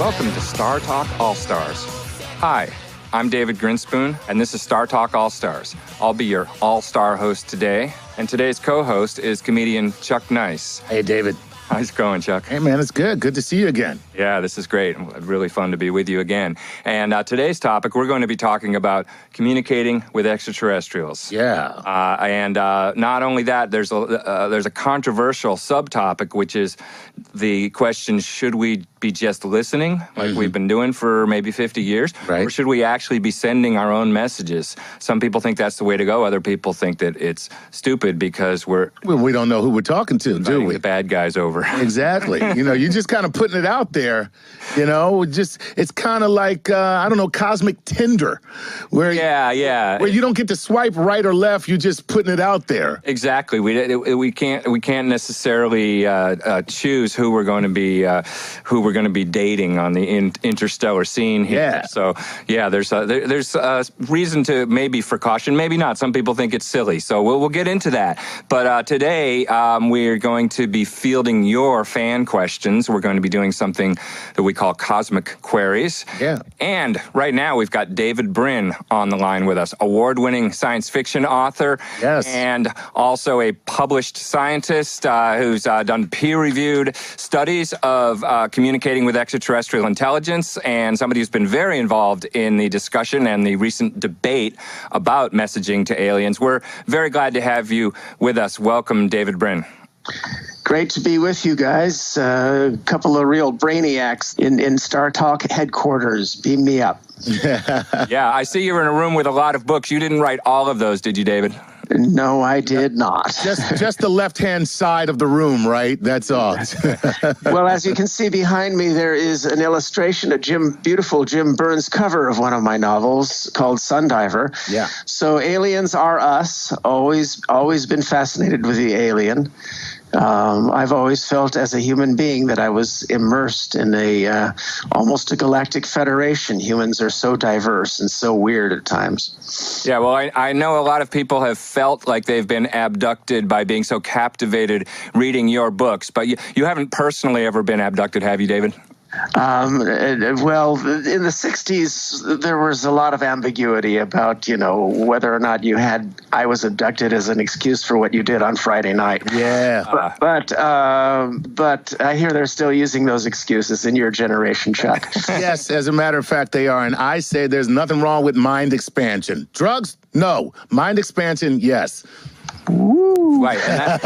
Welcome to StarTalk All-Stars. Hi, I'm David Grinspoon, and this is StarTalk All-Stars. I'll be your all-star host today, and today's co-host is comedian Chuck Nice. Hey, David. How's it going, Chuck? Hey, man, it's good. Good to see you again. Yeah, this is great. Really fun to be with you again. And today's topic, we're going to be talking about communicating with extraterrestrials. Yeah. And not only that, there's a controversial subtopic, which is the question, should we be just listening, like we've been doing for maybe 50 years, right, or should we actually be sending our own messages? Some people think that's the way to go. Other people think that it's stupid because we don't know who we're talking to, do we? The bad guys over. Exactly. You're just kind of putting it out there, it's kind of like, cosmic Tinder, where where you don't get to swipe right or left, you're just putting it out there. Exactly. We can't necessarily choose who we're going to be dating on the interstellar scene here. Yeah. So there's reason to maybe for caution, maybe not. Some people think it's silly, so we'll get into that. But today we're going to be fielding your fan questions. We're going to be doing something that we call Cosmic Queries. Yeah. And right now we've got David Brin on the line with us, award-winning science fiction author. Yes. And also a published scientist who's done peer-reviewed studies of communicating with extraterrestrial intelligence, and somebody who's been very involved in the discussion and the recent debate about messaging to aliens. We're very glad to have you with us. Welcome, David Brin. Great to be with you guys. A couple of real brainiacs in StarTalk headquarters. Beam me up. Yeah, I see you're in a room with a lot of books. You didn't write all of those, did you, David? No, I did not. Just the left-hand side of the room, right? That's all. Well, as you can see behind me, there is an illustration, beautiful Jim Burns cover of one of my novels called Sundiver. Yeah. So aliens are us. Always been fascinated with the alien. I've always felt as a human being that I was immersed in almost a galactic federation. Humans are so diverse and so weird at times. Yeah, well, I know a lot of people have felt like they've been abducted by being so captivated reading your books, but you haven't personally ever been abducted, have you, David? Well, in the 60s, there was a lot of ambiguity about, whether or not I was abducted as an excuse for what you did on Friday night. Yeah. But I hear they're still using those excuses in your generation, Chuck. Yes, as a matter of fact, they are. And I say there's nothing wrong with mind expansion. Drugs? No. Mind expansion? Yes. Woo. Right, and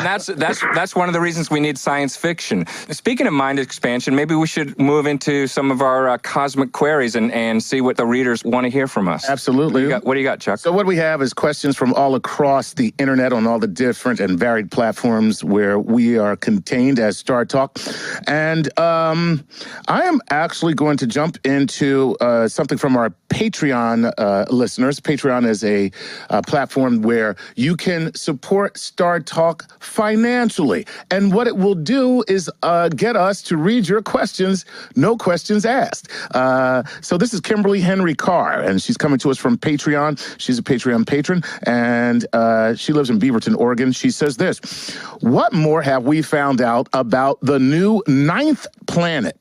that's one of the reasons we need science fiction. Speaking of mind expansion, maybe we should move into some of our cosmic queries and see what the readers want to hear from us. Absolutely. What do you got, Chuck? So what we have is questions from all across the internet on all the different and varied platforms where we are contained as StarTalk. And I am actually going to jump into something from our Patreon listeners. Patreon is a platform where you can support StarTalk financially. And what it will do is get us to read your questions, no questions asked. So this is Kimberly Henry Carr, and she's coming to us from Patreon. She's a Patreon patron, and she lives in Beaverton, Oregon. She says this: what more have we found out about the new 9th planet?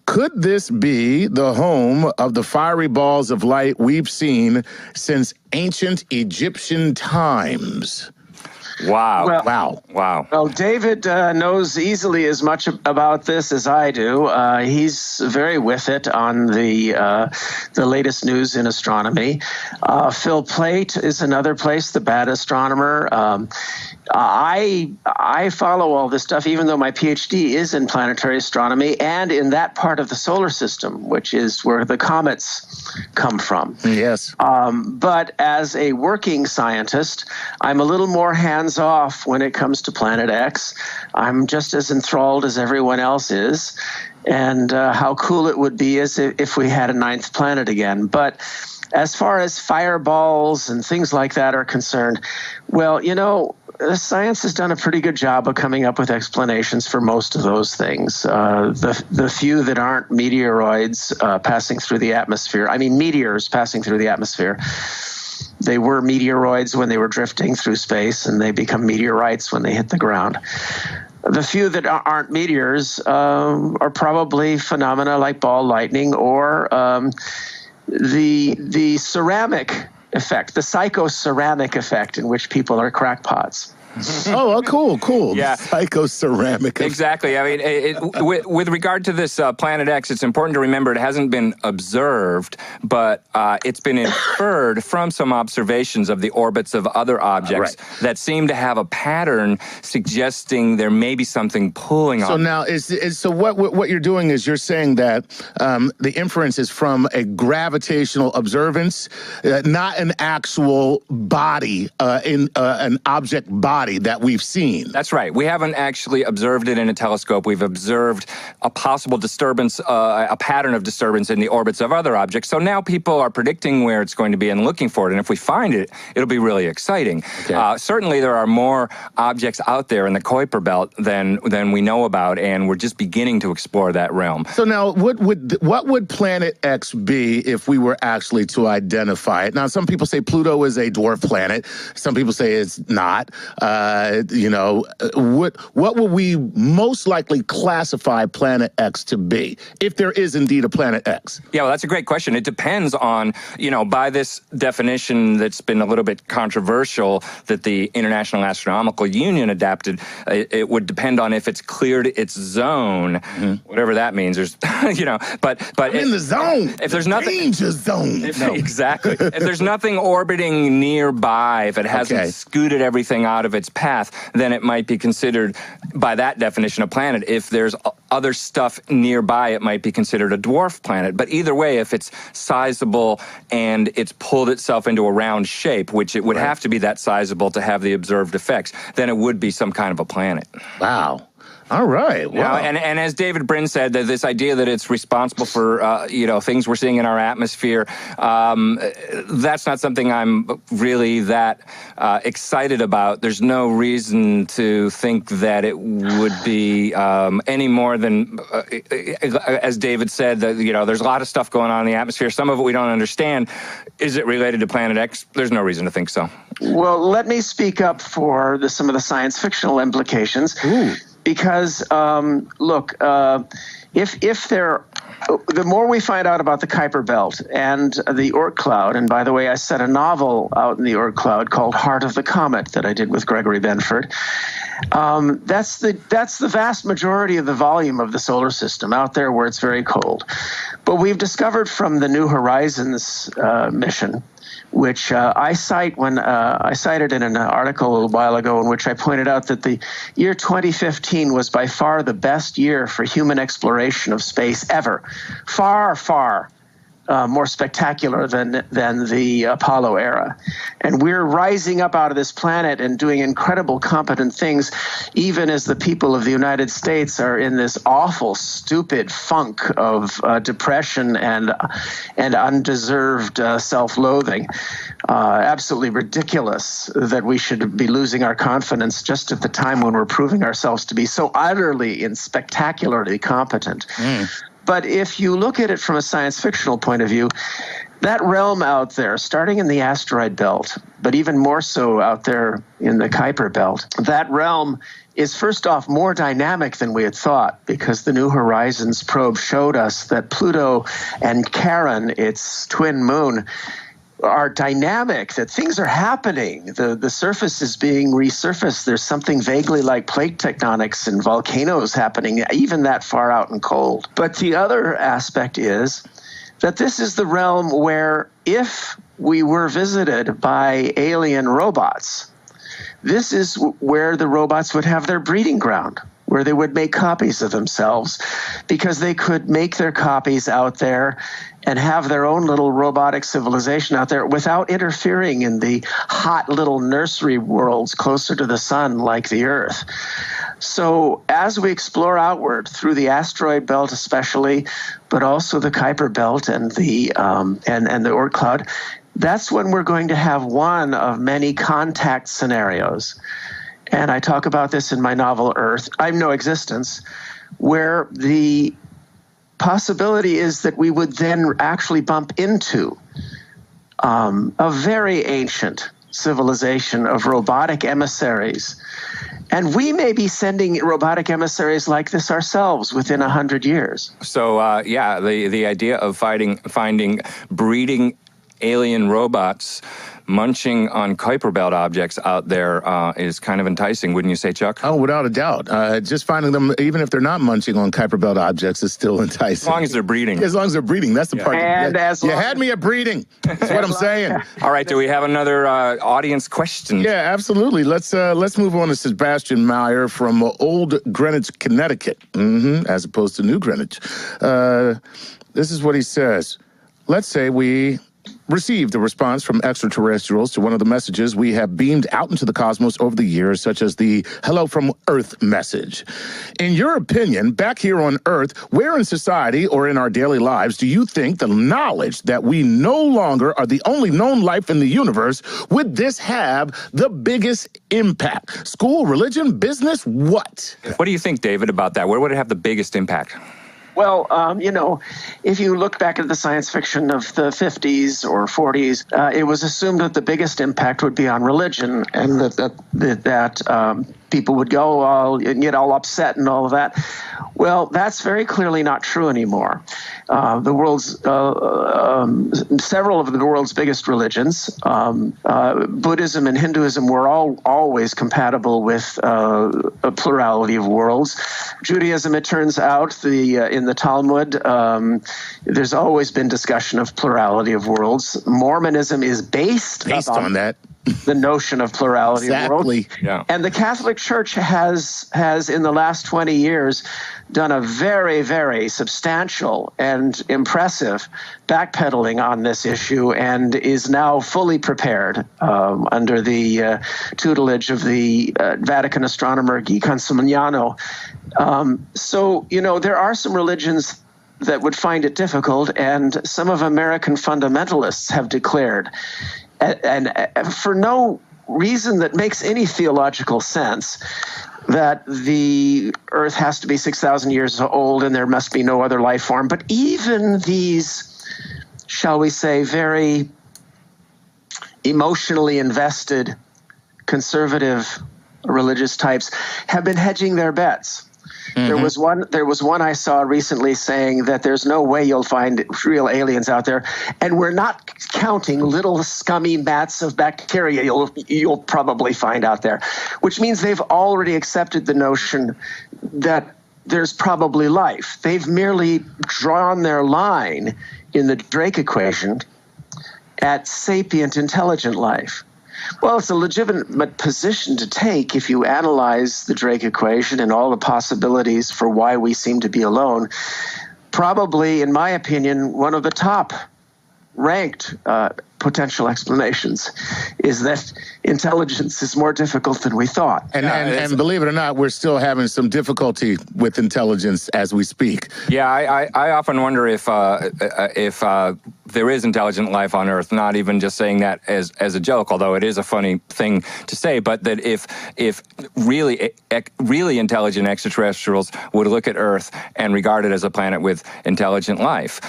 Could this be the home of the fiery balls of light we've seen since ancient Egyptian times? Wow. Wow. Well, David knows easily as much about this as I do. He's very with it on the latest news in astronomy. Phil Plait is another place, the bad astronomer. I follow all this stuff, even though my PhD is in planetary astronomy and in that part of the solar system, which is where the comets come from. Yes. But as a working scientist, I'm a little more hands-off when it comes to Planet X. I'm just as enthralled as everyone else is, and how cool it would be as if we had a 9th planet again. But as far as fireballs and things like that are concerned, well, science has done a pretty good job of coming up with explanations for most of those things. The few that aren't meteoroids passing through the atmosphere, meteors passing through the atmosphere. They were meteoroids when they were drifting through space, and they become meteorites when they hit the ground. The few that aren't meteors are probably phenomena like ball lightning or the ceramic effect, the psychoceramic effect in which people are crackpots. Cool. Yeah. Psychoceramic. Exactly. I mean, with regard to this Planet X, it's important to remember it hasn't been observed, but it's been inferred from some observations of the orbits of other objects that seem to have a pattern suggesting there may be something pulling on. So now, so what you're doing is you're saying that the inference is from a gravitational observance, not an actual body, in an object body that we've seen. That's right. We haven't actually observed it in a telescope. We've observed a possible disturbance, a pattern of disturbance in the orbits of other objects. So now people are predicting where it's going to be and looking for it. And if we find it, it'll be really exciting. Okay. Certainly there are more objects out there in the Kuiper Belt than we know about, and we're just beginning to explore that realm. So now, what would Planet X be if we were actually to identify it? Now, some people say Pluto is a dwarf planet. Some people say it's not. What will we most likely classify Planet X to be, if there is indeed a Planet X? Yeah, well, that's a great question. It depends on, by this definition that's been a little bit controversial that the International Astronomical Union adapted, it would depend on if it's cleared its zone, whatever that means. There's, but I'm in the zone. If there's nothing, danger zone. Exactly. If there's nothing orbiting nearby, if it hasn't scooted everything out of its path, then it might be considered, by that definition, a planet. If there's other stuff nearby, it might be considered a dwarf planet. But either way, if it's sizable and it's pulled itself into a round shape, which it would have to be that sizable to have the observed effects, then it would be some kind of a planet. Wow. All right. Wow. And as David Brin said, that this idea that it's responsible for things we're seeing in our atmosphere, that's not something I'm really that excited about. There's no reason to think that it would be any more than, as David said, that there's a lot of stuff going on in the atmosphere. Some of it we don't understand. Is it related to Planet X? There's no reason to think so. Well, let me speak up for some of the science fictional implications. Ooh. Because, if the more we find out about the Kuiper Belt and the Oort cloud, and by the way, I set a novel out in the Oort cloud called Heart of the Comet that I did with Gregory Benford. That's the vast majority of the volume of the solar system out there where it's very cold. But we've discovered from the New Horizons mission, which I cited in an article a little while ago in which I pointed out that the year 2015 was by far the best year for human exploration of space ever. Far, far more spectacular than the Apollo era. And we're rising up out of this planet and doing incredible, competent things, even as the people of the United States are in this awful, stupid funk of depression and undeserved self-loathing. Absolutely ridiculous that we should be losing our confidence just at the time when we're proving ourselves to be so utterly and spectacularly competent. But if you look at it from a science fictional point of view, that realm out there, starting in the asteroid belt, but even more so out there in the Kuiper Belt, that realm is first off more dynamic than we had thought, because the New Horizons probe showed us that Pluto and Charon, its twin moon, are dynamic, that things are happening. The surface is being resurfaced. There's something vaguely like plate tectonics and volcanoes happening, even that far out and cold. But the other aspect is that this is the realm where if we were visited by alien robots, this is where the robots would have their breeding ground, where they would make copies of themselves, because they could make their copies out there and have their own little robotic civilization out there without interfering in the hot little nursery worlds closer to the sun like the Earth. So as we explore outward through the asteroid belt especially, but also the Kuiper Belt and the Oort cloud, that's when we're going to have one of many contact scenarios. And I talk about this in my novel Earth, I'm No Existence, where the possibility is that we would then actually bump into a very ancient civilization of robotic emissaries. And we may be sending robotic emissaries like this ourselves within 100 years. So, the idea of finding breeding alien robots munching on Kuiper Belt objects out there is kind of enticing, wouldn't you say, Chuck? Oh, without a doubt. Just finding them, even if they're not munching on Kuiper Belt objects, is still enticing. As long as they're breeding. As long as they're breeding. That's the part. And you had me at breeding. That's what I'm saying. All right, do we have another audience question? Yeah, absolutely. Let's move on to Sebastian Meyer from Old Greenwich, Connecticut, as opposed to New Greenwich. This is what he says. Let's say we received a response from extraterrestrials to one of the messages we have beamed out into the cosmos over the years, such as the Hello from Earth message. In your opinion, back here on Earth, where in society or in our daily lives do you think the knowledge that we no longer are the only known life in the universe, would this have the biggest impact? School, religion, business, what? What do you think, David, about that? Where would it have the biggest impact? Well, if you look back at the science fiction of the 50s or 40s, it was assumed that the biggest impact would be on religion, and that people would go and get all upset and all of that. Well, that's very clearly not true anymore. Several of the world's biggest religions, Buddhism and Hinduism, were always compatible with a plurality of worlds. Judaism, it turns out, in the Talmud, there's always been discussion of plurality of worlds. Mormonism is based on that. The notion of plurality of worlds. Yeah. And the Catholic Church has in the last 20 years done a very, very substantial and impressive backpedaling on this issue, and is now fully prepared under the tutelage of the Vatican astronomer Guy Consolmagno. So, there are some religions that would find it difficult, and some of American fundamentalists have declared, and for no reason that makes any theological sense, that the Earth has to be 6,000 years old and there must be no other life form. But even these, shall we say, very emotionally invested conservative religious types have been hedging their bets. Mm-hmm. There was one I saw recently saying that there's no way you'll find real aliens out there, and we're not counting little scummy mats of bacteria you'll probably find out there, which means they've already accepted the notion that there's probably life. They've merely drawn their line in the Drake equation at sapient, intelligent life. Well, it's a legitimate position to take if you analyze the Drake equation and all the possibilities for why we seem to be alone. Probably, in my opinion, one of the top ranked potential explanations is that intelligence is more difficult than we thought. And believe it or not, we're still having some difficulty with intelligence as we speak. Yeah, I often wonder if there is intelligent life on Earth, not even just saying that as a joke, although it is a funny thing to say, but that if really intelligent extraterrestrials would look at Earth and regard it as a planet with intelligent life,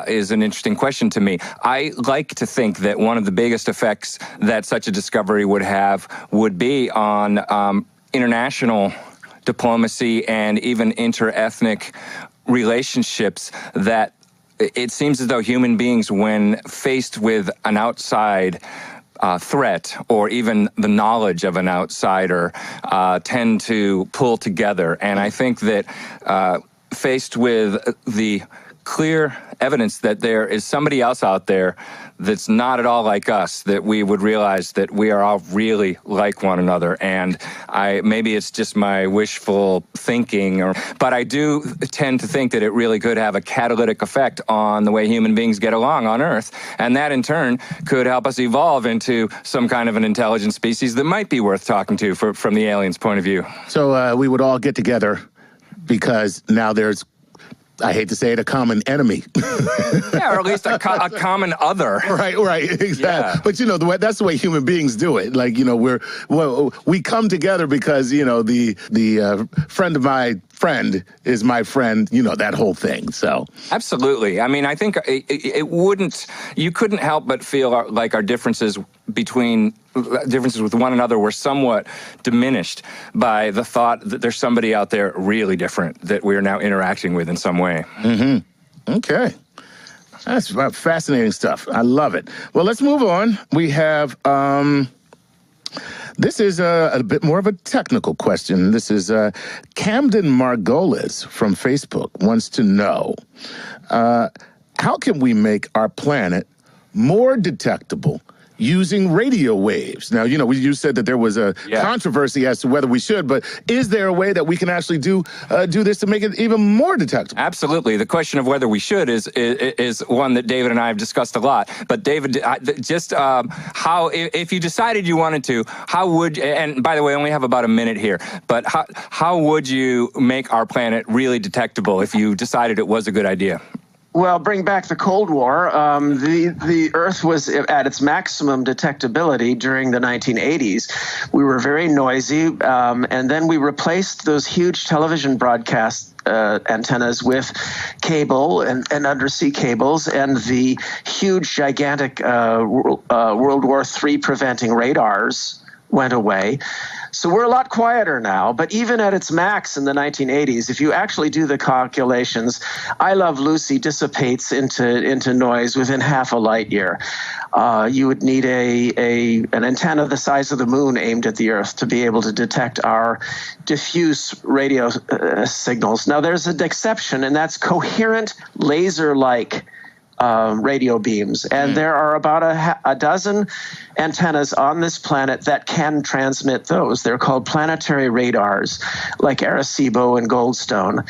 is an interesting question to me. I like to think that one of the biggest effects that such a discovery would have would be on international diplomacy and even inter-ethnic relationships, that it seems as though human beings, when faced with an outside threat or even the knowledge of an outsider, tend to pull together. And I think that faced with the clear evidence that there is somebody else out there that's not at all like us, that we would realize that we are all really like one another. And maybe it's just my wishful thinking, but I do tend to think that it really could have a catalytic effect on the way human beings get along on Earth. And that in turn could help us evolve into some kind of an intelligent species that might be worth talking to from the aliens' point of view. So we would all get together because now there's, I hate to say it, a common enemy. Yeah, or at least a common other. Right, exactly. Yeah. But that's the way human beings do it. Like, we come together because, the friend of my friend is my friend, that whole thing. So absolutely. I mean, I think you couldn't help but feel like our differences between differences with one another were somewhat diminished by the thought that there's somebody out there really different that we're now interacting with in some way. Mm-hmm. Okay. That's fascinating stuff. I love it. Well, let's move on. We have, this is a bit more of a technical question. This is Camden Margolis from Facebook wants to know, how can we make our planet more detectable using radio waves? Now, you said that there was a controversy as to whether we should, but is there a way that we can actually do this to make it even more detectable? Absolutely. The question of whether we should is one that David and I have discussed a lot. But David, just how, if you decided you wanted to, how would, and by the way, I only have about a minute here, but how would you make our planet really detectable if you decided it was a good idea? Well, bring back the Cold War. The Earth was at its maximum detectability during the 1980s. We were very noisy, and then we replaced those huge television broadcast antennas with cable and undersea cables, and the huge, gigantic World War III preventing radars went away. So we're a lot quieter now, but even at its max in the 1980s, if you actually do the calculations, I Love Lucy dissipates into noise within half a light year. You would need an antenna the size of the moon aimed at the Earth to be able to detect our diffuse radio signals. Now, there's an exception, and that's coherent laser-like radio beams. And there are about a dozen antennas on this planet that can transmit those. They're called planetary radars, like Arecibo and Goldstone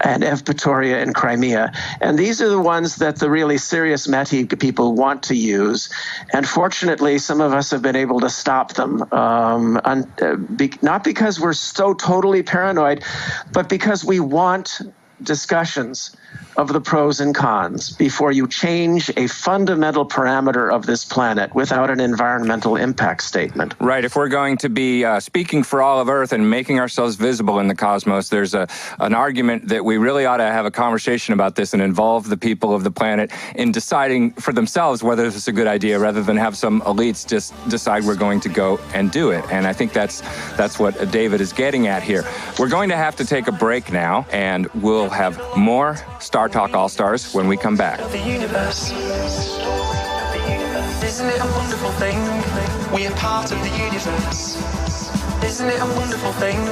and Evpatoria and Crimea. And these are the ones that the really serious METI people want to use. And fortunately, some of us have been able to stop them, not because we're so totally paranoid, but because we want discussions of the pros and cons before you change a fundamental parameter of this planet without an environmental impact statement. Right. If we're going to be speaking for all of Earth and making ourselves visible in the cosmos, there's an argument that we really ought to have a conversation about this and involve the people of the planet in deciding for themselves whether this is a good idea, rather than have some elites just decide we're going to go and do it. And I think that's what David is getting at here. We're going to have to take a break now, and we'll have more StarTalk All-Stars when we come back. The universe. Isn't it a wonderful thing? We are part of the universe. Isn't it a wonderful thing?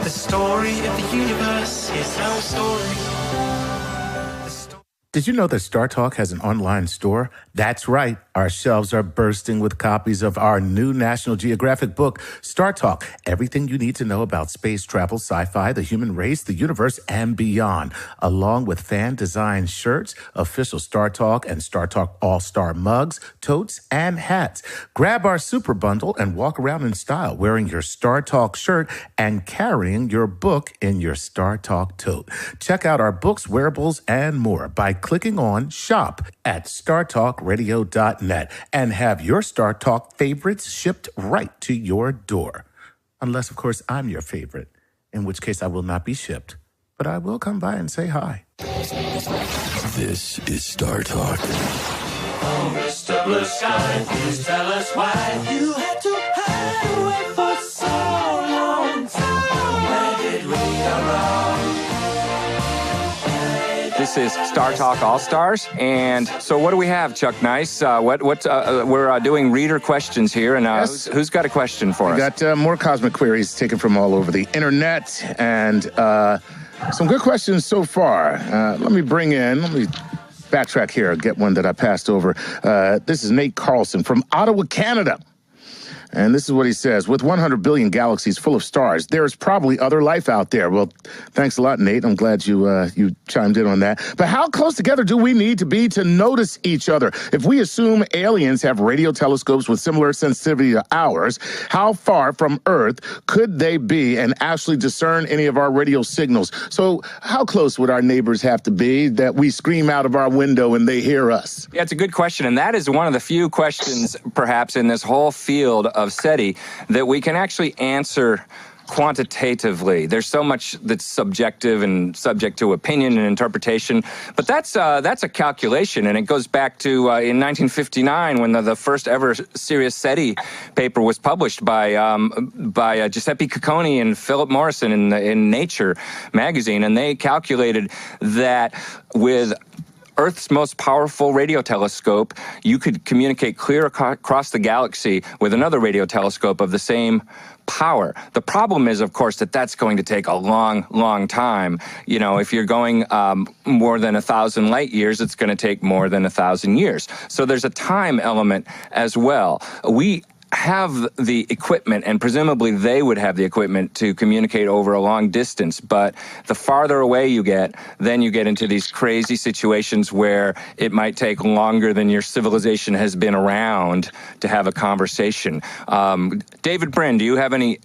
The story of the universe is our story. Did you know that StarTalk has an online store? That's right. Our shelves are bursting with copies of our new National Geographic book, StarTalk, everything you need to know about space travel, sci-fi, the human race, the universe, and beyond, along with fan-designed shirts, official StarTalk and StarTalk All-Star mugs, totes, and hats. Grab our super bundle and walk around in style wearing your StarTalk shirt and carrying your book in your StarTalk tote. Check out our books, wearables, and more by clicking on Shop at StarTalkRadio.net and have your StarTalk favorites shipped right to your door. Unless, of course, I'm your favorite, in which case I will not be shipped, but I will come by and say hi. This is StarTalk. Oh, Mr. Blue Sky, please tell us why you had to hide away for so long. Where did we go wrong? This is StarTalk All-Stars, and so what do we have, Chuck Nice? We're doing reader questions here, and Yes. who's got a question for us? We got more cosmic queries taken from all over the internet, and some good questions so far. Let me backtrack here, get one that I passed over. This is Nate Carlson from Ottawa, Canada. And this is what he says. With 100 billion galaxies full of stars, there is probably other life out there. Well, thanks a lot, Nate. I'm glad you chimed in on that. But how close together do we need to be to notice each other? If we assume aliens have radio telescopes with similar sensitivity to ours, how far from Earth could they be and actually discern any of our radio signals? So how close would our neighbors have to be that we scream out of our window and they hear us? Yeah, it's a good question, and that is one of the few questions, perhaps, in this whole field of SETI that we can actually answer quantitatively. There's so much that's subjective and subject to opinion and interpretation, but that's a calculation, and it goes back to in 1959 when the first ever Sirius SETI paper was published by Giuseppe Cacconi and Philip Morrison in Nature magazine, and they calculated that with Earth's most powerful radio telescope, you could communicate clear across the galaxy with another radio telescope of the same power. The problem is, of course, that that's going to take a long, long time. You know, if you're going more than 1,000 light years, it's going to take more than 1,000 years. So there's a time element as well. We have the equipment, and presumably they would have the equipment to communicate over a long distance, but the farther away you get, then you get into these crazy situations where it might take longer than your civilization has been around to have a conversation. David Brin, do you have any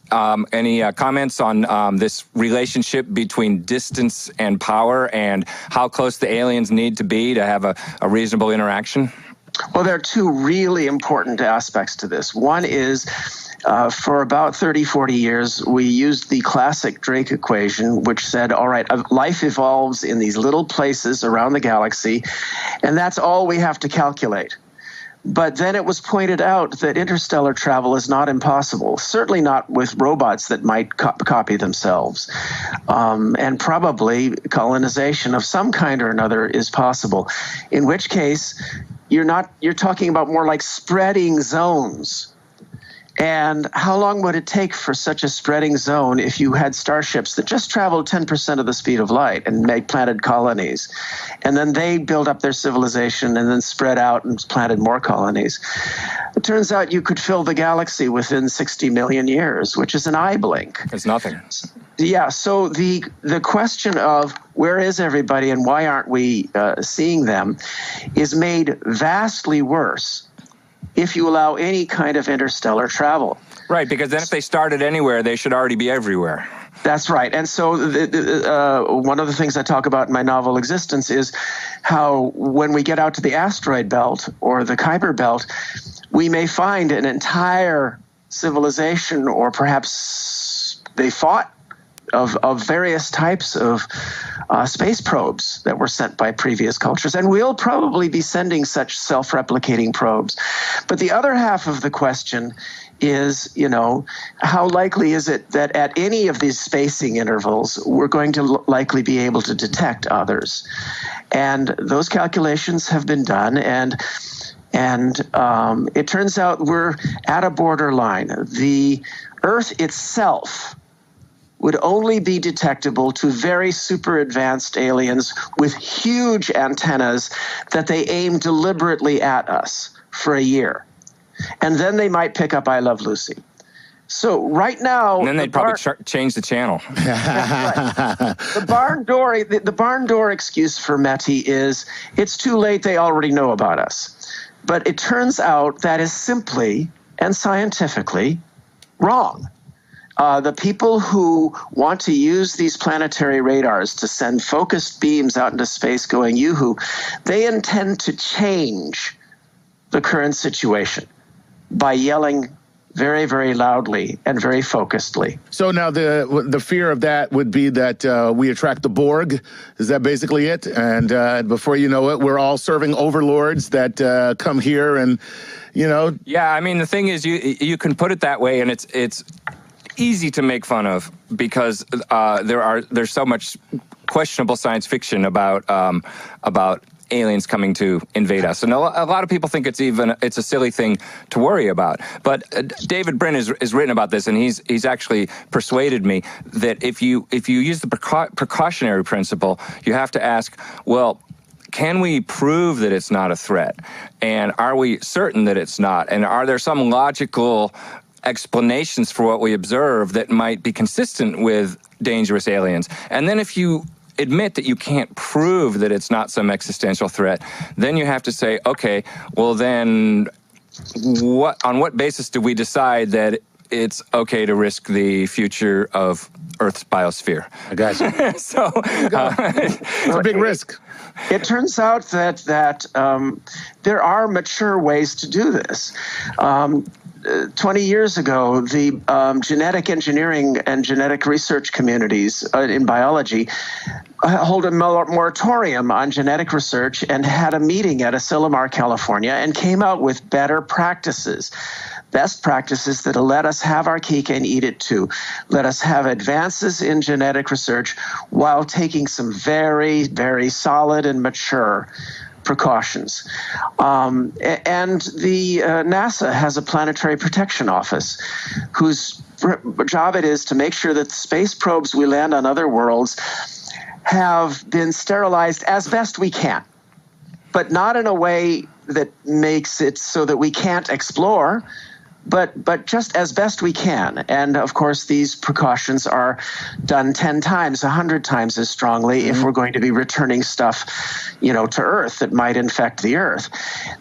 comments on this relationship between distance and power and how close the aliens need to be to have a reasonable interaction? Well, there are two really important aspects to this. One is, for about 30, 40 years, we used the classic Drake equation, which said, all right, life evolves in these little places around the galaxy, and that's all we have to calculate. But then it was pointed out that interstellar travel is not impossible, certainly not with robots that might copy themselves. And probably colonization of some kind or another is possible, in which case you're talking about more like spreading zones. And how long would it take for such a spreading zone if you had starships that just traveled 10% of the speed of light and planted colonies? And then they build up their civilization and then spread out and planted more colonies. It turns out you could fill the galaxy within 60 million years, which is an eye blink. It's nothing. Yeah, so the question of where is everybody and why aren't we seeing them is made vastly worse if you allow any kind of interstellar travel. Right, because then if they started anywhere, they should already be everywhere. That's right. And so one of the things I talk about in my novel Existence is how when we get out to the asteroid belt or the Kuiper belt, we may find an entire civilization, or perhaps they fought of various types of space probes that were sent by previous cultures. And we'll probably be sending such self-replicating probes. But the other half of the question is, how likely is it that at any of these spacing intervals, we're going to likely be able to detect others? And those calculations have been done, and it turns out we're at a borderline. The Earth itself would only be detectable to very super advanced aliens with huge antennas that they aim deliberately at us for a year. And then they might pick up I Love Lucy. So right now... And then they'd probably change the channel. Right. The barn door excuse for METI is, it's too late, they already know about us. But it turns out that is simply and scientifically wrong. The people who want to use these planetary radars to send focused beams out into space going yoo-hoo, they intend to change the current situation by yelling very, very loudly and very focusedly. So now the fear of that would be that we attract the Borg. Is that basically it? And before you know it, we're all serving overlords that come here and, Yeah, I mean, the thing is, you can put it that way, and it's easy to make fun of because there's so much questionable science fiction about aliens coming to invade us, and a lot of people think it's a silly thing to worry about. But David Brin has written about this, and he's actually persuaded me that if you use the precautionary principle, you have to ask, well, can we prove that it's not a threat, and are we certain that it's not, and are there some logical explanations for what we observe that might be consistent with dangerous aliens? And then if you admit that you can't prove that it's not some existential threat, then you have to say, okay, well then on what basis do we decide that it's okay to risk the future of Earth's biosphere? I got you. So it's a big risk. It turns out that there are mature ways to do this. 20 years ago, the genetic engineering and genetic research communities in biology hold a moratorium on genetic research and had a meeting at Asilomar, California, and came out with better practices. Best practices that let us have our cake and eat it too. Let us have advances in genetic research while taking some very, very solid and mature precautions. And the NASA has a planetary protection office whose job it is to make sure that the space probes we land on other worlds have been sterilized as best we can, but not in a way that makes it so that we can't explore, but just as best we can. And of course, these precautions are done 10 times, 100 times as strongly if we're going to be returning stuff, to Earth that might infect the Earth.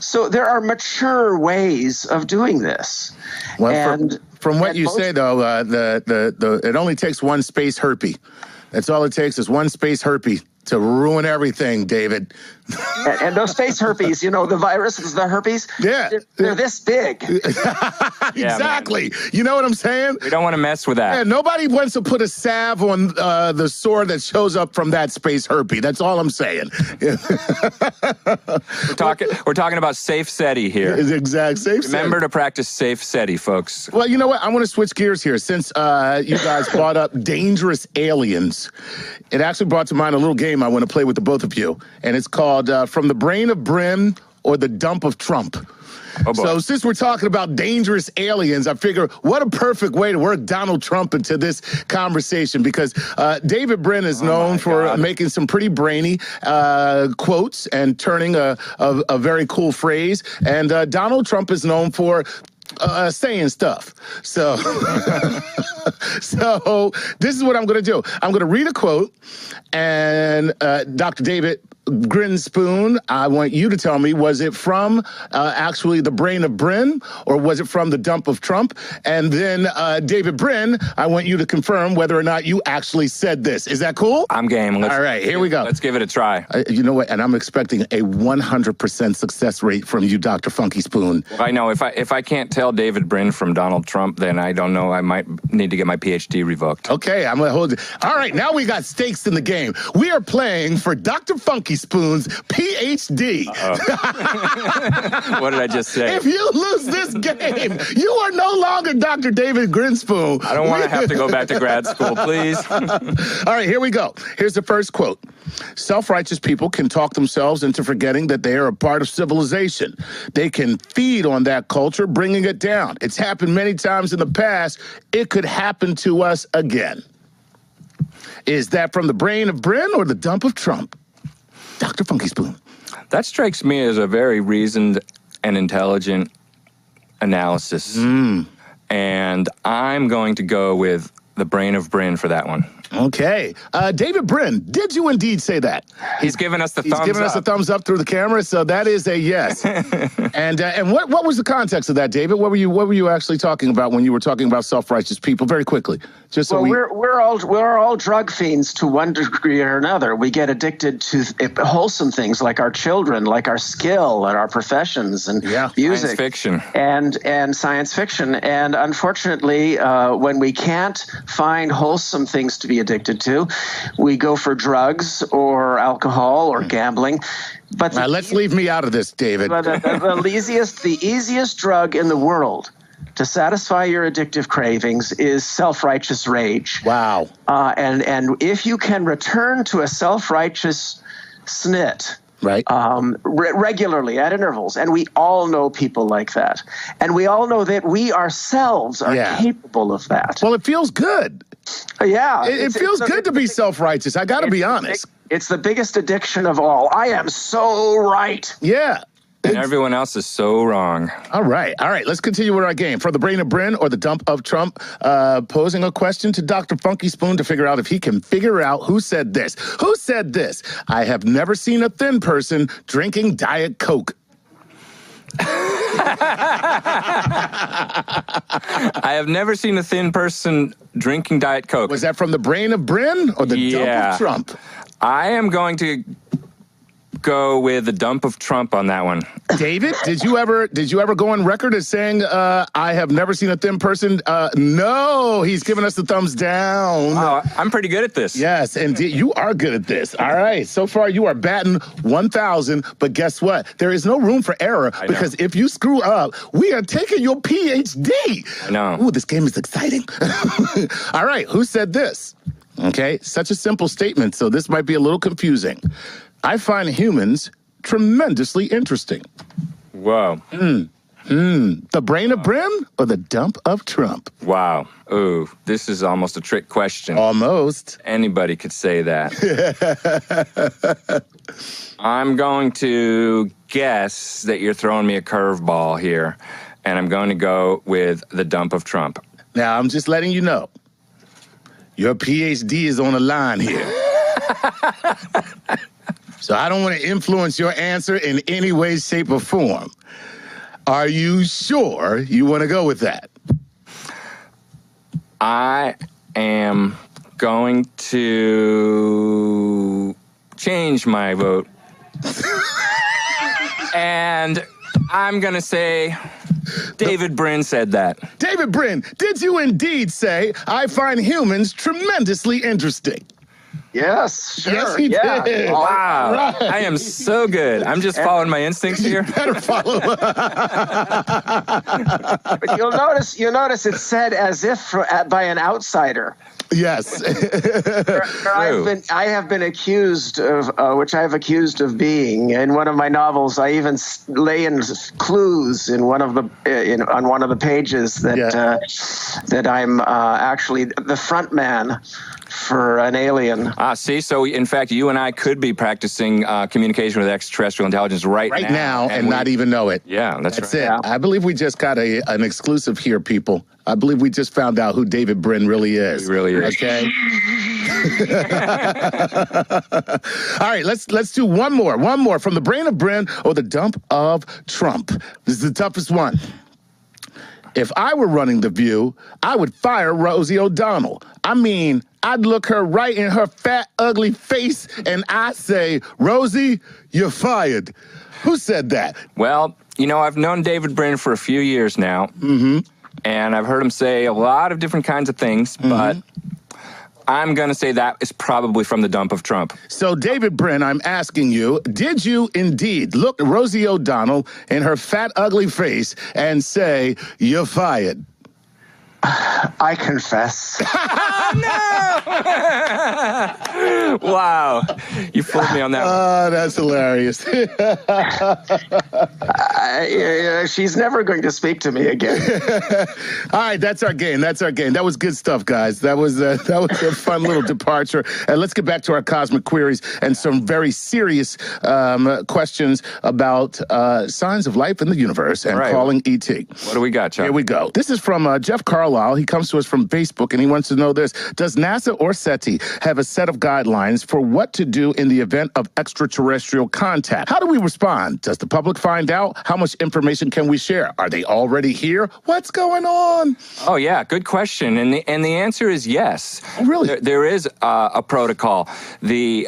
So there are mature ways of doing this. Well, and from what you say, though, it only takes one space herpes. That's all it takes is one space herpes to ruin everything, David. And those space herpes, the viruses, the herpes, they're this big. Exactly. You know what I'm saying? We don't want to mess with that. Yeah, nobody wants to put a salve on the sore that shows up from that space herpes. That's all I'm saying. We're talking about safe SETI here. Exact safe SETI. Remember to practice safe SETI, folks. Well, you know what? I want to switch gears here. Since you guys brought up dangerous aliens, it actually brought to mind a little game I want to play with the both of you, and it's called From the Brain of Brim or the Dump of Trump. Oh boy. So since we're talking about dangerous aliens, I figure what a perfect way to work Donald Trump into this conversation, because David Brin is known for making some pretty brainy quotes and turning a very cool phrase, and Donald Trump is known for saying stuff. So, so this is what I'm going to do. I'm going to read a quote, and Dr. David Grinspoon, I want you to tell me, was it from actually the brain of Brin, or was it from the dump of Trump? And then David Brin, I want you to confirm whether or not you actually said this. Is that cool? I'm game. All right, here we go. Let's give it a try. You know what? And I'm expecting a 100% success rate from you, Dr. FunkySpoon. I know if I can't tell David Brin from Donald Trump, then I don't know. I might need to get my PhD revoked. Okay, I'm gonna hold it. All right, now we got stakes in the game. We are playing for Dr. FunkySpoon's PhD. What did I just say? If you lose this game, you are no longer Dr. David Grinspoon. I don't want to have to go back to grad school, please. All right, here we go. Here's the first quote. Self-righteous people can talk themselves into forgetting that they are a part of civilization. They can feed on that culture, bringing it down. It's happened many times in the past. It could happen to us again. Is that from the brain of Brin or the dump of Trump? Dr. FunkySpoon. That strikes me as a very reasoned and intelligent analysis. And I'm going to go with the brain of Brin for that one. Okay. David Brin, did you indeed say that? He's given us the thumbs up. He's given us a thumbs up through the camera, so that is a yes. And what was the context of that, David? What were you actually talking about when you were talking about self-righteous people? Very quickly, just so we're all drug fiends to one degree or another. We get addicted to wholesome things like our children, like our skill and our professions, and music, science fiction, and science fiction. And unfortunately, when we can't find wholesome things to be addicted to, we go for drugs or alcohol or gambling. But let's leave me out of this, David. But the easiest drug in the world to satisfy your addictive cravings is self-righteous rage. Wow. And if you can return to a self-righteous snit, right, regularly at intervals, and we all know people like that, and we all know that we ourselves are capable of that. Well, it feels good. It feels good to be self-righteous. I got to be honest. It's the biggest addiction of all. I am so right. Yeah. And everyone else is so wrong. All right. Let's continue with our game. For the brain of Brin or the dump of Trump, posing a question to Dr. FunkySpoon to figure out if he can figure out who said this. Who said this? I have never seen a thin person drinking Diet Coke. I have never seen a thin person drinking Diet Coke. Was that from the brain of Brin or the dump of Trump? I am going to go with the dump of Trump on that one. David, did you ever go on record as saying I have never seen a thin person? No, he's giving us the thumbs down. Oh, I'm pretty good at this. Yes, indeed. You are good at this. All right. So far, you are batting 1,000. But guess what? There is no room for error because if you screw up, we are taking your PhD. I know. Ooh, this game is exciting. All right. Who said this? Okay. Such a simple statement. So this might be a little confusing. I find humans tremendously interesting. Whoa. The brain of Brim or the dump of Trump? Wow. Ooh, this is almost a trick question. Almost. Anybody could say that. I'm going to guess that you're throwing me a curveball here, and I'm going to go with the dump of Trump. Now, I'm just letting you know. Your PhD is on the line here. So I don't want to influence your answer in any way, shape, or form. Are you sure you want to go with that? I am going to change my vote. And I'm going to say David Brin said that. David Brin, did you indeed say, I find humans tremendously interesting? Yes, sure. Yes, he did. Wow. Right. I am so good. I'm just following my instincts here. Better follow. But you'll notice it's said as if by an outsider. Yes. I have been accused of, which I've accused of being. In one of my novels, I even lay in clues in one of the on one of the pages that that I'm actually the front man for an alien. See, so in fact, you and I could be practicing communication with extraterrestrial intelligence right now and not even know it. Yeah, that's right. it. Yeah. I believe we just got an exclusive here, people. I believe we just found out who David Brin really is. He really is. Okay. All right, let's do one more from the brain of Brin or the dump of Trump. This is the toughest one. If I were running The View, I would fire Rosie O'Donnell. I mean, I'd look her right in her fat, ugly face and I say, Rosie, you're fired. Who said that? Well, I've known David Brin for a few years now. Mm-hmm. And I've heard him say a lot of different kinds of things, but I'm going to say that is probably from the dump of Trump. So, David Brin, I'm asking you, did you indeed look Rosie O'Donnell in her fat, ugly face and say, you're fired? I confess. No! Wow. You fooled me on that one. Oh, that's hilarious. She's never going to speak to me again. All right, that's our game. That was good stuff, guys. That was a fun little departure. And let's get back to our cosmic queries and some very serious questions about signs of life in the universe and calling ET. What do we got, Chuck? Here we go. This is from Jeff Carlisle. He comes to us from Facebook, and he wants to know this. Does NASA or SETI have a set of guidelines for what to do in the event of extraterrestrial contact? How do we respond? Does the public find out? How much information can we share? Are they already here? What's going on? Oh, yeah, good question. And the answer is yes. Oh, really? There is a protocol. The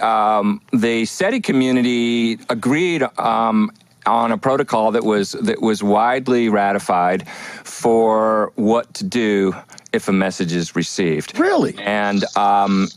SETI community agreed on a protocol that was widely ratified for what to do if a message is received. Really? And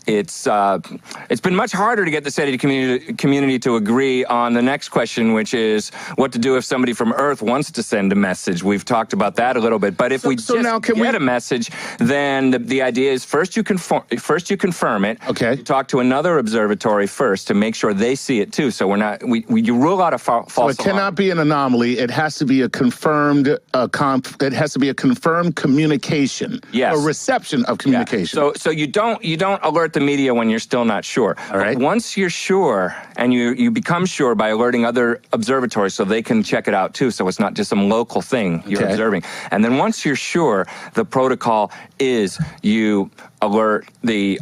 it's been much harder to get the SETI community to agree on the next question, which is what to do if somebody from Earth wants to send a message. We've talked about that a little bit. But if we get a message, then the idea is first you confirm it. Okay. You talk to another observatory first to make sure they see it too. So you rule out a false alarm. So it cannot be an anomaly. It has to be a confirmed communication. Yes. A reception of communication. Yeah. So you don't alert the media when you're still not sure. All right. But once you're sure, and you become sure by alerting other observatories so they can check it out too, so it's not just some local thing you're observing. And then once you're sure, the protocol is you alert the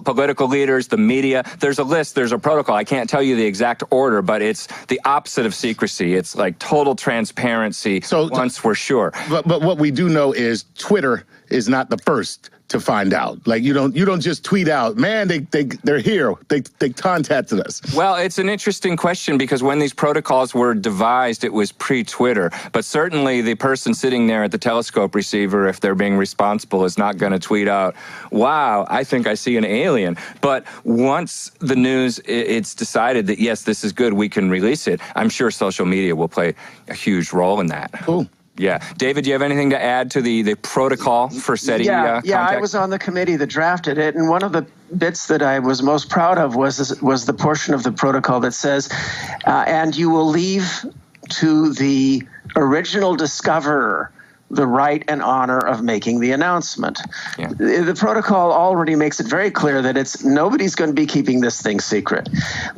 political leaders, the media. There's a list, there's a protocol. I can't tell you the exact order, but it's the opposite of secrecy. It's like total transparency once we're sure. But what we do know is Twitter is not the first to find out? Like you don't just tweet out, man, they're here. They contacted us. Well, it's an interesting question because when these protocols were devised, it was pre-Twitter. But certainly the person sitting there at the telescope receiver, if they're being responsible, is not going to tweet out, wow, I think I see an alien. But once the news, it's decided that, yes, this is good, we can release it, I'm sure social media will play a huge role in that. Cool. Yeah. David, do you have anything to add to the protocol for SETI contact? I was on the committee that drafted it, and one of the bits that I was most proud of was the portion of the protocol that says, and you will leave to the original discoverer the right and honor of making the announcement. Yeah. The protocol already makes it very clear that nobody's going to be keeping this thing secret.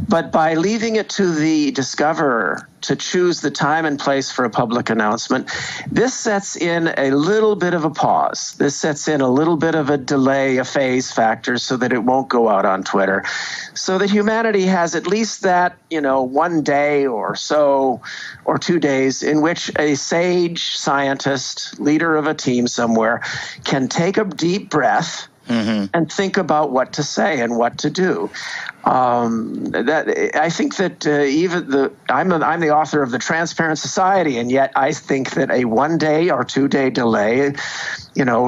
But by leaving it to the discoverer to choose the time and place for a public announcement, this sets in a little bit of a pause. This sets in a little bit of a delay, a phase factor, so that it won't go out on Twitter. So that humanity has at least that, 1 day or so, or 2 days, in which a sage scientist, leader of a team somewhere, can take a deep breath and think about what to say and what to do. I think that I'm the author of the Transparent Society, and yet I think that a 1 day or 2 day delay,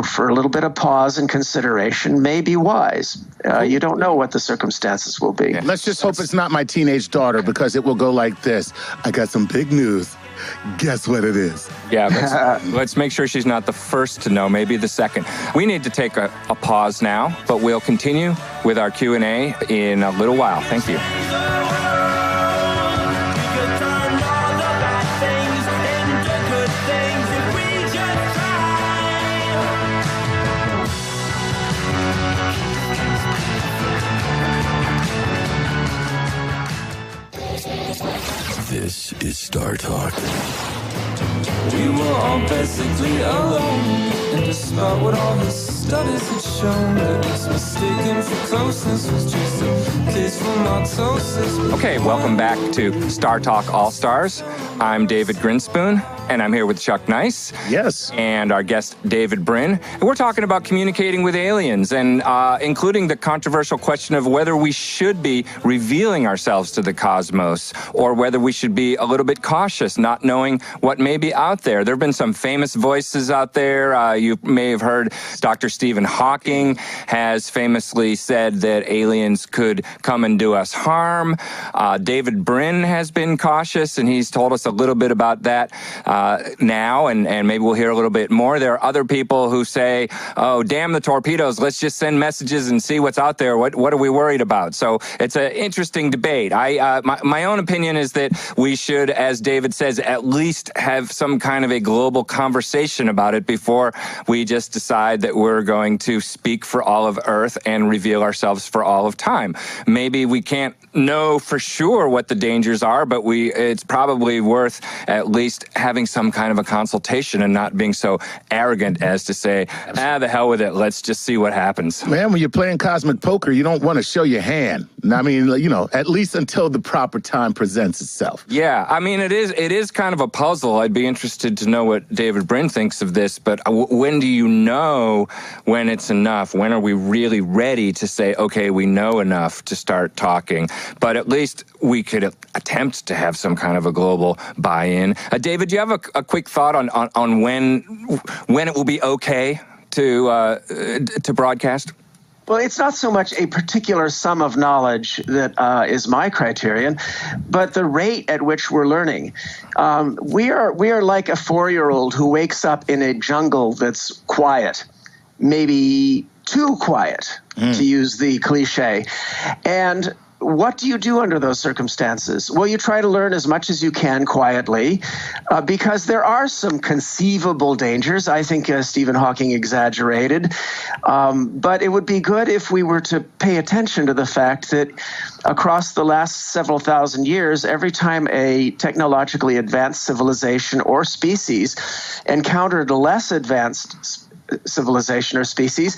for a little bit of pause and consideration may be wise. You don't know what the circumstances will be. Let's just hope it's not my teenage daughter, because it will go like this. I got some big news. Guess what it is? Yeah, let's make sure she's not the first to know, maybe the second. We need to take a pause now, but we'll continue with our Q&A in a little while. Thank you. This is StarTalk. We were all basically alone, and despite what all the studies had shown, that was mistaken for closeness was just a case for mitosis. Okay, welcome back to StarTalk All-Stars. I'm David Grinspoon, and I'm here with Chuck Nice. Yes. And our guest, David Brin. And we're talking about communicating with aliens, and including the controversial question of whether we should be revealing ourselves to the cosmos, or whether we should be a little bit cautious, not knowing what may be out there. There have been some famous voices out there. You may have heard Dr. Stephen Hawking has famously said that aliens could come and do us harm. David Brin has been cautious, and he's told us a little bit about that now, and maybe we'll hear a little bit more. There are other people who say, oh, damn the torpedoes, let's just send messages and see what's out there. What are we worried about? So it's an interesting debate. My own opinion is that we should, as David says, at least have some kind of a global conversation about it before we just decide that we're going to speak for all of Earth and reveal ourselves for all of time. Maybe we can't know for sure what the dangers are, but it's probably worth at least having some kind of a consultation and not being so arrogant as to say, the hell with it, let's just see what happens. Man, when you're playing cosmic poker, you don't want to show your hand. I mean, at least until the proper time presents itself. Yeah, I mean, it is kind of a puzzle. I'd be interested to know what David Brin thinks of this, but when do you know when it's enough? When are we really ready to say, okay, we know enough to start talking? But at least we could attempt to have some kind of a global buy-in. David, do you have a quick thought on when it will be okay to broadcast? Well, it's not so much a particular sum of knowledge that is my criterion, but the rate at which we're learning. We are like a 4-year-old who wakes up in a jungle that's quiet, maybe too quiet, to use the cliche. And what do you do under those circumstances? Well, you try to learn as much as you can quietly, because there are some conceivable dangers. I think Stephen Hawking exaggerated, but it would be good if we were to pay attention to the fact that across the last several thousand years, every time a technologically advanced civilization or species encountered a less advanced civilization or species,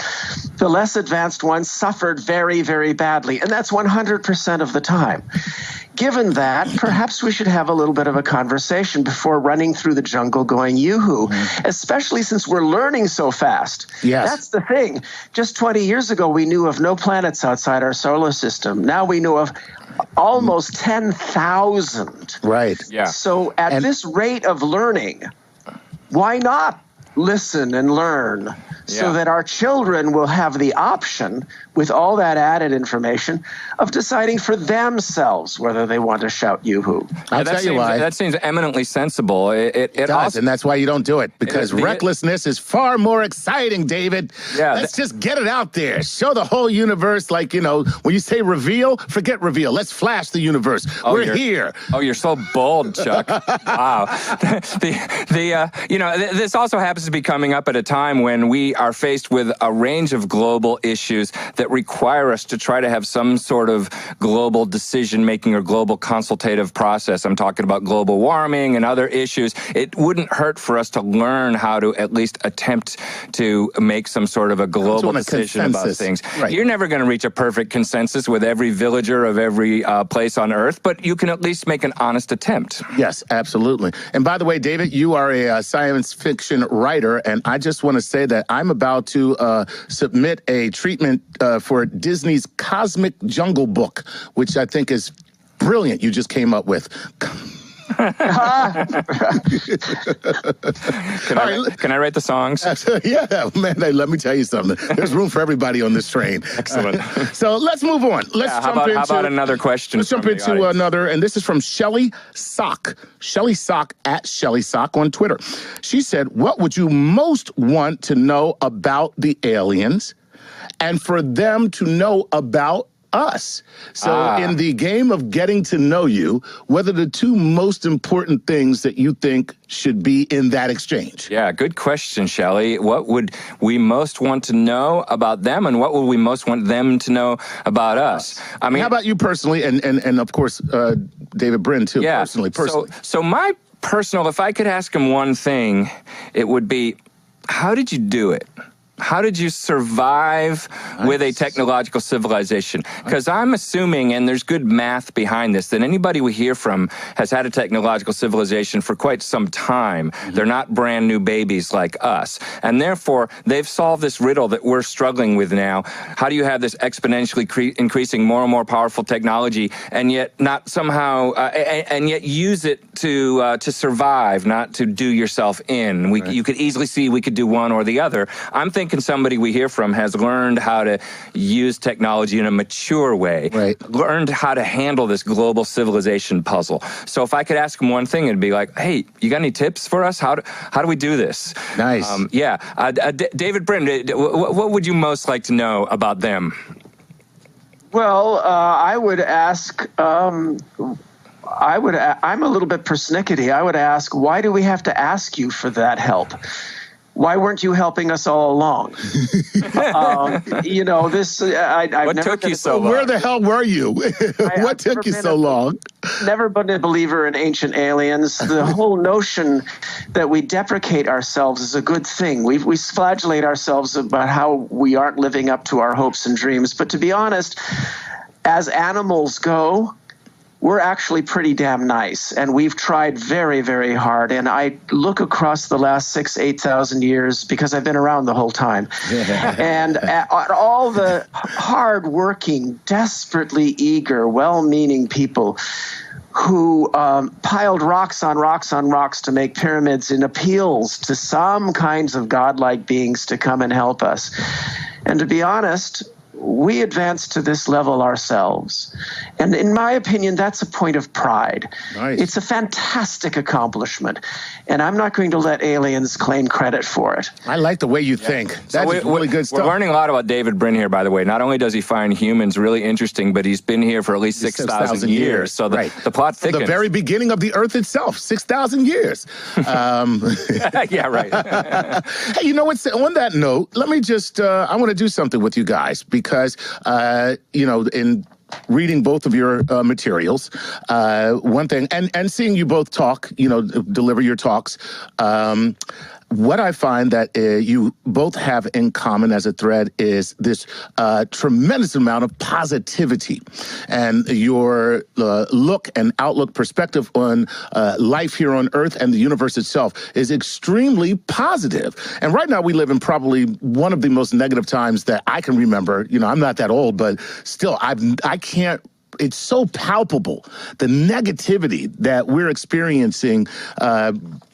the less advanced ones suffered very, very badly. And that's 100% of the time. Given that, perhaps we should have a little bit of a conversation before running through the jungle going yoo-hoo, especially since we're learning so fast. Yes. That's the thing. Just 20 years ago, we knew of no planets outside our solar system. Now we know of almost 10,000. Right. Yeah. So at this rate of learning, why not listen and learn so that our children will have the option, with all that added information, of deciding for themselves whether they want to shout yoo-hoo. I'll tell you why. That seems eminently sensible. It does, also, and that's why you don't do it, because recklessness is far more exciting, David. Yeah, Let's just get it out there. Show the whole universe, like, when you say reveal, forget reveal. Let's flash the universe. We're here. Oh, you're so bold, Chuck. Wow. This also happens to be coming up at a time when we are faced with a range of global issues that require us to try to have some sort of global decision-making or global consultative process. I'm talking about global warming and other issues. It wouldn't hurt for us to learn how to at least attempt to make some sort of a global decision about things. Right. You're never going to reach a perfect consensus with every villager of every place on Earth, but you can at least make an honest attempt. Yes, absolutely. And by the way, David, you are a science fiction writer, and I just want to say that I'm about to submit a treatment for Disney's Cosmic Jungle Book, which I think is brilliant. You just came up with. Can I write the songs? Yeah, man, let me tell you something. There's room for everybody on this train. Excellent. So let's move on. How about another question? Let's jump into another, and this is from Shelly Sock. Shelly Sock at Shelly Sock on Twitter. She said, what would you most want to know about the aliens and for them to know about us? So in the game of getting to know you, what are the two most important things that you think should be in that exchange? Yeah, good question, Shelley. What would we most want to know about them, and what would we most want them to know about us? I mean, how about you personally, and of course, David Brin too, personally. So my personal, if I could ask him one thing, it would be, how did you do it? How did you survive with a technological civilization? Because I'm assuming, and there's good math behind this, that anybody we hear from has had a technological civilization for quite some time. They're not brand new babies like us. And therefore, they've solved this riddle that we're struggling with now. How do you have this exponentially increasing more and more powerful technology and yet not somehow, and yet use it to survive, not to do yourself in? You could easily see we could do one or the other. I'm thinking somebody we hear from has learned how to use technology in a mature way, learned how to handle this global civilization puzzle. So if I could ask him one thing, it'd be like, hey, you got any tips for us? How do we do this? Nice. David Brin, what would you most like to know about them? Well, I would ask... I'm a little bit persnickety. I would ask, why do we have to ask you for that help? Why weren't you helping us all along? What took you so long? Where the hell were you? What took you so long? Never been a believer in ancient aliens. The whole notion that we deprecate ourselves is a good thing. We flagellate ourselves about how we aren't living up to our hopes and dreams. But to be honest, as animals go, we're actually pretty damn nice, and we've tried very, very hard. And I look across the last 8,000 years, because I've been around the whole time, and at all the hard-working, desperately eager, well-meaning people who piled rocks on rocks on rocks to make pyramids in appeals to some kinds of godlike beings to come and help us. And to be honest, we advanced to this level ourselves. And in my opinion, that's a point of pride. Nice. It's a fantastic accomplishment. And I'm not going to let aliens claim credit for it. I like the way you think. That's really good stuff. We're learning a lot about David Brin here, by the way. Not only does he find humans really interesting, but he's been here for at least 6,000 years. So the plot thickens. From the very beginning of the Earth itself, 6,000 years. Yeah, right. Hey, you know what? On that note, let me just, I want to do something with you guys because, in reading both of your materials, one thing, and seeing you both talk, deliver your talks, what I find that you both have in common as a thread is this tremendous amount of positivity, and your look and outlook perspective on life here on Earth and the universe itself is extremely positive. And right now we live in probably one of the most negative times that I can remember. You know, I'm not that old, but still, I can't. It's so palpable, the negativity that we're experiencing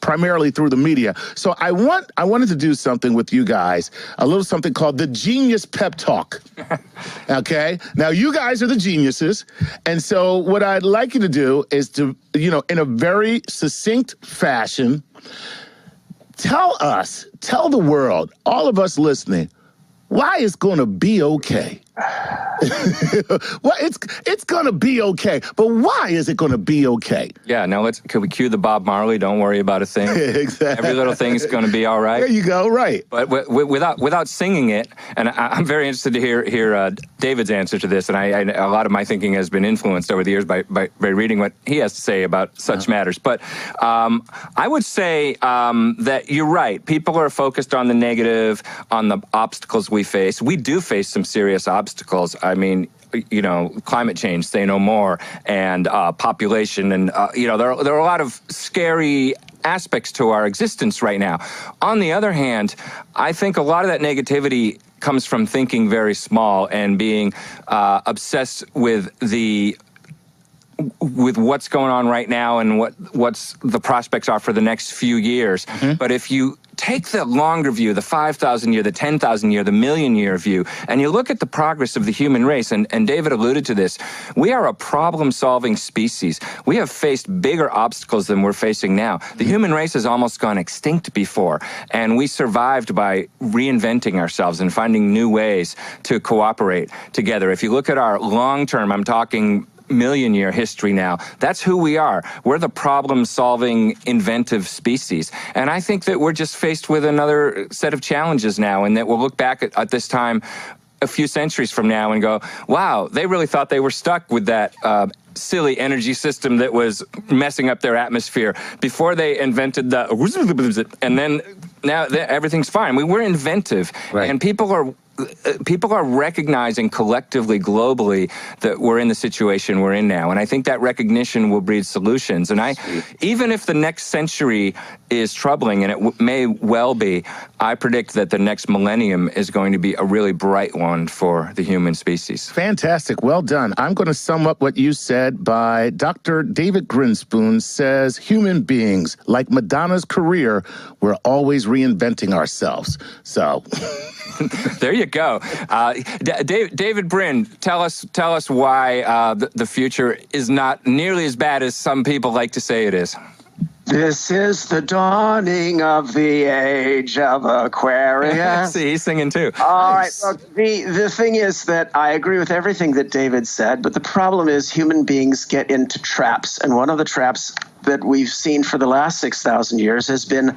primarily through the media. So I wanted to do something with you guys, a little something called the Genius Pep Talk. Okay? Now, you guys are the geniuses. And so what I'd like you to do is to, you know, in a very succinct fashion, tell the world, all of us listening, why it's going to be okay. Well, it's gonna be okay, but why is it gonna be okay? Yeah, now can we cue the Bob Marley? Don't worry about a thing. Exactly. Every little thing's gonna be all right. There you go. Right. But without singing it, and I'm very interested to hear David's answer to this. And a lot of my thinking has been influenced over the years by reading what he has to say about such matters. But I would say that you're right. People are focused on the negative, on the obstacles we face. We do face some serious obstacles. I mean, you know, climate change, say no more, and population, and you know, there are a lot of scary aspects to our existence right now. On the other hand, I think a lot of that negativity comes from thinking very small and being obsessed with what's going on right now and what's the prospects are for the next few years. Mm-hmm. But if you take the longer view, the 5,000 year, the 10,000 year, the million year view, and you look at the progress of the human race, and David alluded to this, we are a problem-solving species. We have faced bigger obstacles than we're facing now. The human race has almost gone extinct before, and we survived by reinventing ourselves and finding new ways to cooperate together. If you look at our long-term, I'm talking million-year history now, that's who we are. We're the problem-solving, inventive species. And I think that we're just faced with another set of challenges now, and that we'll look back at this time a few centuries from now and go, wow, they really thought they were stuck with that silly energy system that was messing up their atmosphere before they invented the, and then now everything's fine. We're inventive, right. And people are recognizing collectively, globally, that we're in the situation we're in now. And I think that recognition will breed solutions. And even if the next century is troubling, and it may well be, I predict that the next millennium is going to be a really bright one for the human species. Fantastic. Well done. I'm going to sum up what you said by Dr. David Grinspoon says, human beings, like Madonna's career, we're always reinventing ourselves. So... There you go. David Brin, tell us why the future is not nearly as bad as some people like to say it is. This is the dawning of the age of Aquarius. See, he's singing too. All right. Look, the thing is that I agree with everything that David said, but the problem is human beings get into traps, and one of the traps that we've seen for the last 6,000 years has been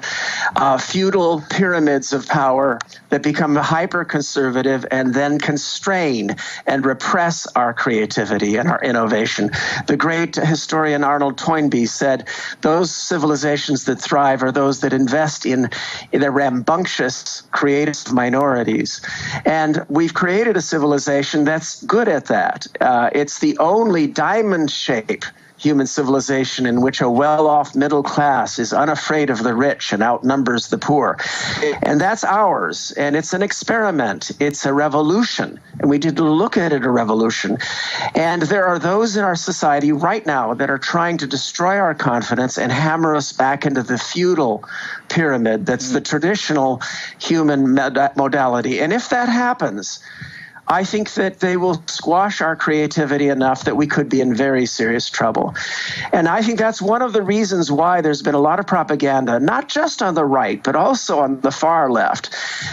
feudal pyramids of power that become hyper-conservative and then constrain and repress our creativity and our innovation. The great historian Arnold Toynbee said those civilizations that thrive are those that invest in the rambunctious creative minorities. And we've created a civilization that's good at that. It's the only diamond-shaped human civilization in which a well-off middle class is unafraid of the rich and outnumbers the poor. And that's ours, and it's an experiment. It's a revolution, and we did look at it a revolution. And there are those in our society right now that are trying to destroy our confidence and hammer us back into the feudal pyramid that's the traditional human modality. And if that happens, I think that they will squash our creativity enough that we could be in very serious trouble. And I think that's one of the reasons why there's been a lot of propaganda, not just on the right, but also on the far left,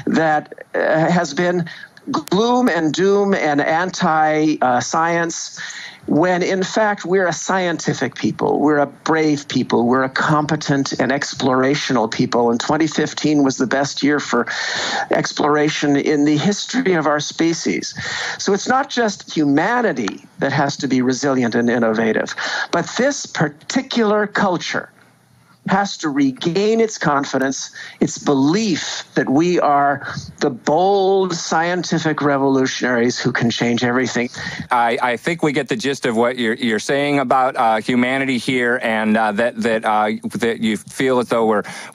that has been gloom and doom and anti-science, when in fact we're a scientific people, we're a brave people, we're a competent and explorational people. And 2015 was the best year for exploration in the history of our species. So it's not just humanity that has to be resilient and innovative, but this particular culture has to regain its confidence, its belief that we are the bold scientific revolutionaries who can change everything. I think we get the gist of what you're saying about humanity here, and that you feel as though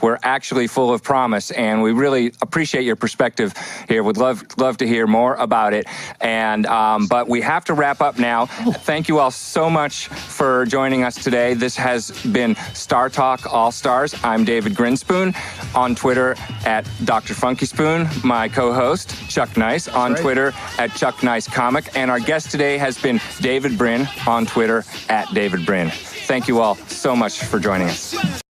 we're actually full of promise, and we really appreciate your perspective here. Would love to hear more about it, and but we have to wrap up now. Thank you all so much for joining us today. This has been StarTalk All Stars. I'm David Grinspoon, on Twitter at Dr. FunkySpoon. My co-host Chuck Nice on Twitter at Chuck Nice Comic, and our guest today has been David Brin on Twitter at David Brin. Thank you all so much for joining us.